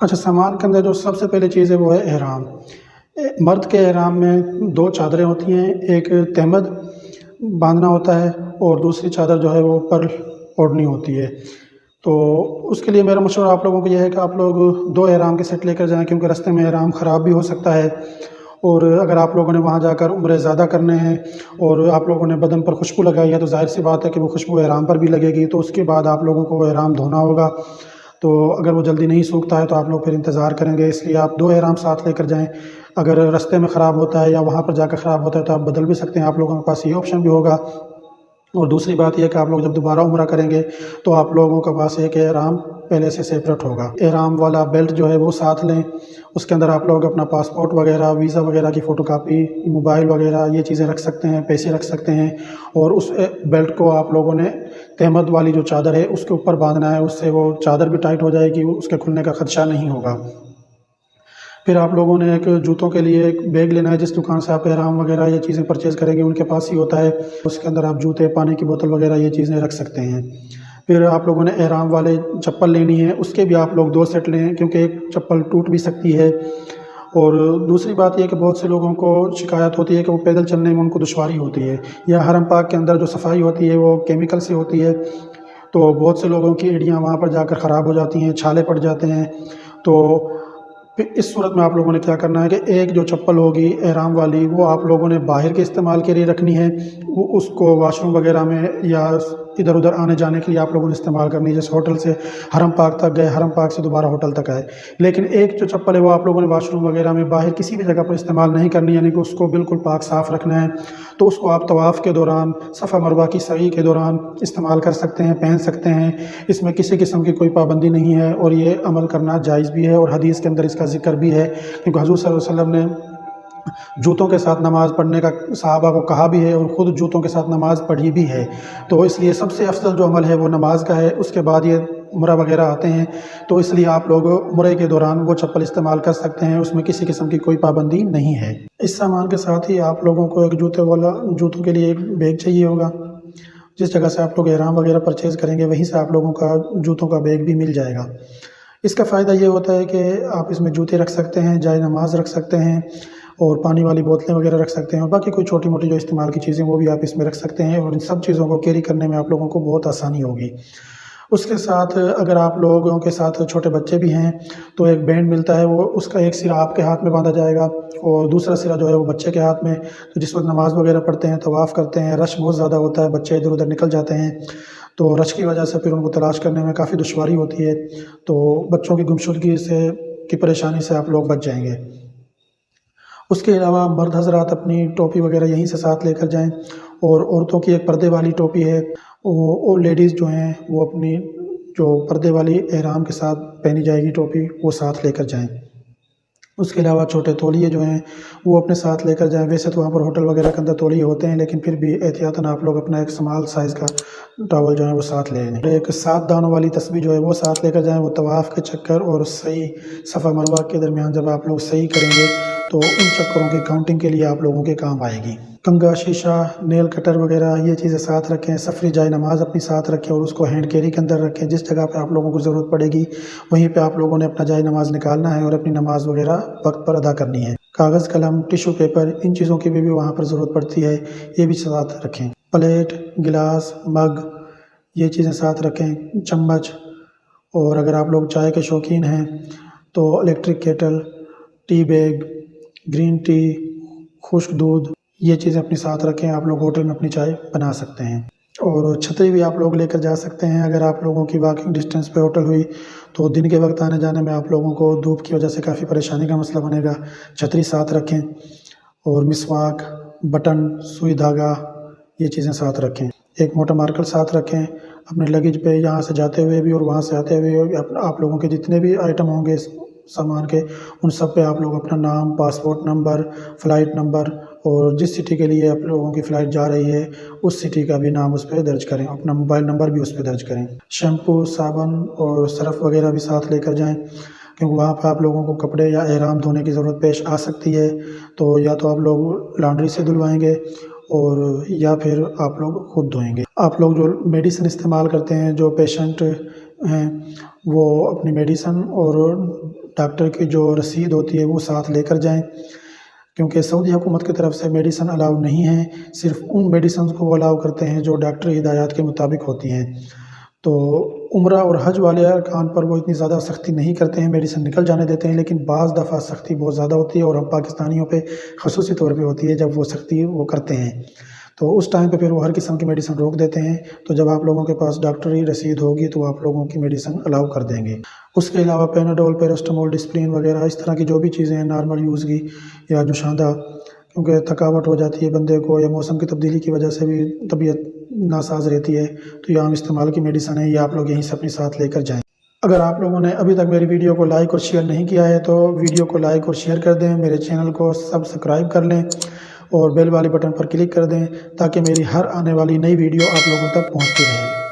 اچھا، سامان کے اندر جو سب سے پہلی چیز ہے وہ ہے احرام۔ مرد کے احرام میں 2 چادریں ہوتی ہیں، ایک تہمد باندھنا ہوتا ہے اور دوسری چادر جو ہے وہ اوپر اوڑھنی ہوتی ہے۔ تو اس کے لیے میرا مشورہ آپ لوگوں کو یہ ہے کہ آپ لوگ 2 احرام کے سیٹ لے کر جائیں، کیونکہ رستے میں احرام خراب بھی ہو سکتا ہے، اور اگر آپ لوگوں نے وہاں جا کر عمرے زیادہ کرنے ہیں اور آپ لوگوں نے بدن پر خوشبو لگائی ہے تو ظاہر سی بات ہے کہ وہ خوشبو احرام پر بھی لگے گی، تو اس کے بعد آپ لوگوں کو وہ احرام دھونا ہوگا۔ تو اگر وہ جلدی نہیں سوکھتا ہے تو آپ لوگ پھر انتظار کریں گے، اس لیے آپ 2 احرام ساتھ لے کر جائیں۔ اگر رستے میں خراب ہوتا ہے یا وہاں پر جا کر خراب ہوتا ہے تو آپ بدل بھی سکتے ہیں، آپ لوگوں کے پاس یہ آپشن بھی ہوگا۔ اور دوسری بات یہ ہے کہ آپ لوگ جب دوبارہ عمرہ کریں گے تو آپ لوگوں کے پاس ایک احرام پہلے سے سیپریٹ ہوگا۔ احرام والا بیلٹ جو ہے وہ ساتھ لیں، اس کے اندر آپ لوگ اپنا پاسپورٹ وغیرہ، ویزا وغیرہ کی فوٹو کاپی، موبائل وغیرہ یہ چیزیں رکھ سکتے ہیں، پیسے رکھ سکتے ہیں۔ اور اس بیلٹ کو آپ لوگوں نے تہمد والی جو چادر ہے اس کے اوپر باندھنا ہے، اس سے وہ چادر بھی ٹائٹ ہو جائے گی، اس کے کھلنے کا خدشہ نہیں ہوگا۔ پھر آپ لوگوں نے ایک جوتوں کے لیے ایک بیگ لینا ہے، جس دکان سے آپ احرام وغیرہ یہ چیزیں پرچیز کریں گے ان کے پاس ہی ہوتا ہے، اس کے اندر آپ جوتے، پانی کی بوتل وغیرہ یہ چیزیں رکھ سکتے ہیں۔ پھر آپ لوگوں نے احرام والے چپل لینی ہے، اس کے بھی آپ لوگ 2 سیٹ لیں، کیونکہ ایک چپل ٹوٹ بھی سکتی ہے۔ اور دوسری بات یہ کہ بہت سے لوگوں کو شکایت ہوتی ہے کہ وہ پیدل چلنے میں ان کو دشواری ہوتی ہے، یا حرم پاک کے اندر جو صفائی ہوتی ہے وہ کیمیکل سے ہوتی ہے، تو بہت سے لوگوں کی ایڑیاں وہاں پر جا کر خراب ہو جاتی ہیں، چھالے پڑ جاتے ہیں۔ تو پھر اس صورت میں آپ لوگوں نے کیا کرنا ہے کہ ایک جو چپل ہوگی احرام والی وہ آپ لوگوں نے باہر کے استعمال کے لیے رکھنی ہے، وہ اس کو واش روم وغیرہ میں یا ادھر ادھر آنے جانے کے لیے آپ لوگوں نے استعمال کرنی ہے، جیسے ہوٹل سے حرم پاک تک گئے، حرم پاک سے دوبارہ ہوٹل تک آئے۔ لیکن ایک جو چپل ہے وہ آپ لوگوں نے واش روم وغیرہ میں باہر کسی بھی جگہ پر استعمال نہیں کرنی، یعنی کہ اس کو بالکل پاک صاف رکھنا ہے۔ تو اس کو آپ طواف کے دوران، صفا مروہ کی سعی کے دوران استعمال کر سکتے ہیں، پہن سکتے ہیں، اس میں کسی قسم کی کوئی پابندی نہیں ہے، اور یہ عمل کرنا جائز بھی ہے، اور حدیث کے اندر اس کا ذکر بھی ہے، کیونکہ حضور صلی اللہ علیہ وسلم نے جوتوں کے ساتھ نماز پڑھنے کا صحابہ کو کہا بھی ہے اور خود جوتوں کے ساتھ نماز پڑھی بھی ہے۔ تو اس لیے سب سے افضل جو عمل ہے وہ نماز کا ہے، اس کے بعد یہ عمرہ وغیرہ آتے ہیں، تو اس لیے آپ لوگ عمرے کے دوران وہ چپل استعمال کر سکتے ہیں، اس میں کسی قسم کی کوئی پابندی نہیں ہے۔ اس سامان کے ساتھ ہی آپ لوگوں کو ایک جوتوں کے لیے ایک بیگ چاہیے ہوگا، جس جگہ سے آپ لوگ احرام وغیرہ پرچیز کریں گے وہیں سے آپ لوگوں کا جوتوں کا بیگ بھی مل جائے گا۔ اس کا فائدہ یہ ہوتا ہے کہ آپ اس میں جوتے رکھ سکتے ہیں، جائے نماز رکھ سکتے ہیں، اور پانی والی بوتلیں وغیرہ رکھ سکتے ہیں، اور باقی کوئی چھوٹی موٹی جو استعمال کی چیزیں وہ بھی آپ اس میں رکھ سکتے ہیں، اور ان سب چیزوں کو کیری کرنے میں آپ لوگوں کو بہت آسانی ہوگی۔ اس کے ساتھ اگر آپ لوگوں کے ساتھ چھوٹے بچے بھی ہیں تو ایک بینڈ ملتا ہے، وہ اس کا ایک سرا آپ کے ہاتھ میں باندھا جائے گا اور دوسرا سرا جو ہے وہ بچے کے ہاتھ میں۔ تو جس وقت نماز وغیرہ پڑھتے ہیں، طواف کرتے ہیں، رش بہت زیادہ ہوتا ہے، بچے ادھر ادھر نکل جاتے ہیں، تو رش کی وجہ سے پھر ان کو تلاش کرنے میں کافی دشواری ہوتی ہے، تو بچوں کی گمشدگی کی پریشانی سے آپ لوگ بچ جائیں گے۔ اس کے علاوہ مرد حضرات اپنی ٹوپی وغیرہ یہیں سے ساتھ لے کر جائیں، اور عورتوں کی ایک پردے والی ٹوپی ہے، اور لیڈیز جو ہیں وہ اپنی جو پردے والی احرام کے ساتھ پہنی جائے گی ٹوپی وہ ساتھ لے کر جائیں۔ اس کے علاوہ چھوٹے تولیے جو ہیں وہ اپنے ساتھ لے کر جائیں۔ ویسے تو وہاں پر ہوٹل وغیرہ کے اندر تولیے ہوتے ہیں، لیکن پھر بھی احتیاطاً آپ لوگ اپنا ایک اسمال سائز کا ٹاول جو ہے وہ ساتھ لے لیں۔ ایک 7 دانوں والی تسبیح جو ہے وہ ساتھ لے کر جائیں، وہ طواف کے چکر اور صحیح صفا مروہ کے درمیان جب آپ لوگ صحیح کریں گے تو ان چکروں کی کاؤنٹنگ کے لیے آپ لوگوں کے کام آئے گی۔ کنگا، شیشہ، نیل کٹر وغیرہ یہ چیزیں ساتھ رکھیں۔ سفری جائے نماز اپنی ساتھ رکھیں اور اس کو ہینڈ کیری کے اندر رکھیں، جس جگہ پہ آپ لوگوں کو ضرورت پڑے گی وہیں پہ آپ لوگوں نے اپنا جائے نماز نکالنا ہے اور اپنی نماز وغیرہ وقت پر ادا کرنی ہے۔ کاغذ، قلم، ٹیشو پیپر، ان چیزوں کی بھی وہاں پر ضرورت پڑتی ہے، یہ بھی ساتھ رکھیں۔ پلیٹ، گلاس، مگ یہ چیزیں ساتھ رکھیں، چمچ، اور اگر آپ لوگ چائے کے شوقین ہیں تو electric kettle, tea bag, green tea, خشک دودھ یہ چیزیں اپنے ساتھ رکھیں، آپ لوگ ہوٹل میں اپنی چائے بنا سکتے ہیں۔ اور چھتری بھی آپ لوگ لے کر جا سکتے ہیں، اگر آپ لوگوں کی واکنگ ڈسٹینس پہ ہوٹل ہوئی تو دن کے وقت آنے جانے میں آپ لوگوں کو دھوپ کی وجہ سے کافی پریشانی کا مسئلہ بنے گا۔ چھتری ساتھ رکھیں، اور مسواک، بٹن، سوئی دھاگا یہ چیزیں ساتھ رکھیں۔ ایک موٹا مارکر ساتھ رکھیں اپنے لگیج پہ، یہاں سے جاتے ہوئے بھی اور وہاں سے آتے ہوئے بھی آپ لوگوں کے جتنے بھی آئٹم ہوں گے سامان کے ان سب پہ آپ لوگ اپنا نام، پاسپورٹ نمبر، فلائٹ نمبر، اور جس سٹی کے لیے آپ لوگوں کی فلائٹ جا رہی ہے اس سٹی کا بھی نام اس پہ درج کریں، اپنا موبائل نمبر بھی اس پہ درج کریں۔ شیمپو، صابن اور سرف وغیرہ بھی ساتھ لے کر جائیں، کیونکہ وہاں پہ آپ لوگوں کو کپڑے یا احرام دھونے کی ضرورت پیش آ سکتی ہے، تو یا تو آپ لوگ لانڈری سے دھلوائیں گے اور یا پھر آپ لوگ خود دھوئیں گے۔ آپ لوگ جو میڈیسن استعمال کرتے ہیں، جو پیشنٹ ہیں وہ اپنی میڈیسن اور ڈاکٹر کی جو رسید ہوتی ہے وہ ساتھ لے کر جائیں، کیونکہ سعودی حکومت کی طرف سے میڈیسن الاؤ نہیں ہیں، صرف ان میڈیسنز کو وہ الاؤ کرتے ہیں جو ڈاکٹری ہدایات کے مطابق ہوتی ہیں۔ تو عمرہ اور حج والے ارکان پر وہ اتنی زیادہ سختی نہیں کرتے ہیں، میڈیسن نکل جانے دیتے ہیں، لیکن بعض دفعہ سختی بہت زیادہ ہوتی ہے اور ہم پاکستانیوں پہ خصوصی طور پہ ہوتی ہے جب وہ سختی وہ کرتے ہیں، تو اس ٹائم پہ پھر وہ ہر قسم کی میڈیسن روک دیتے ہیں۔ تو جب آپ لوگوں کے پاس ڈاکٹری رسید ہوگی تو آپ لوگوں کی میڈیسن الاؤ کر دیں گے۔ اس کے علاوہ پیناڈول، پیراسٹامول، ڈسپلین وغیرہ اس طرح کی جو بھی چیزیں ہیں نارمل یوز کی یا جو شاندہ، کیونکہ تھکاوٹ ہو جاتی ہے بندے کو یا موسم کی تبدیلی کی وجہ سے بھی طبیعت ناساز رہتی ہے، تو یہ عام استعمال کی میڈیسن ہے، یہ آپ لوگ یہیں سے اپنے ساتھ لے کر جائیں۔ اگر آپ لوگوں نے ابھی تک میری ویڈیو کو لائک اور شیئر نہیں کیا ہے تو ویڈیو کو لائک اور شیئر کر دیں، میرے چینل کو سبسکرائب کر لیں اور بیل والی بٹن پر کلک کر دیں تاکہ میری ہر آنے والی نئی ویڈیو آپ لوگوں تک پہنچتی رہے۔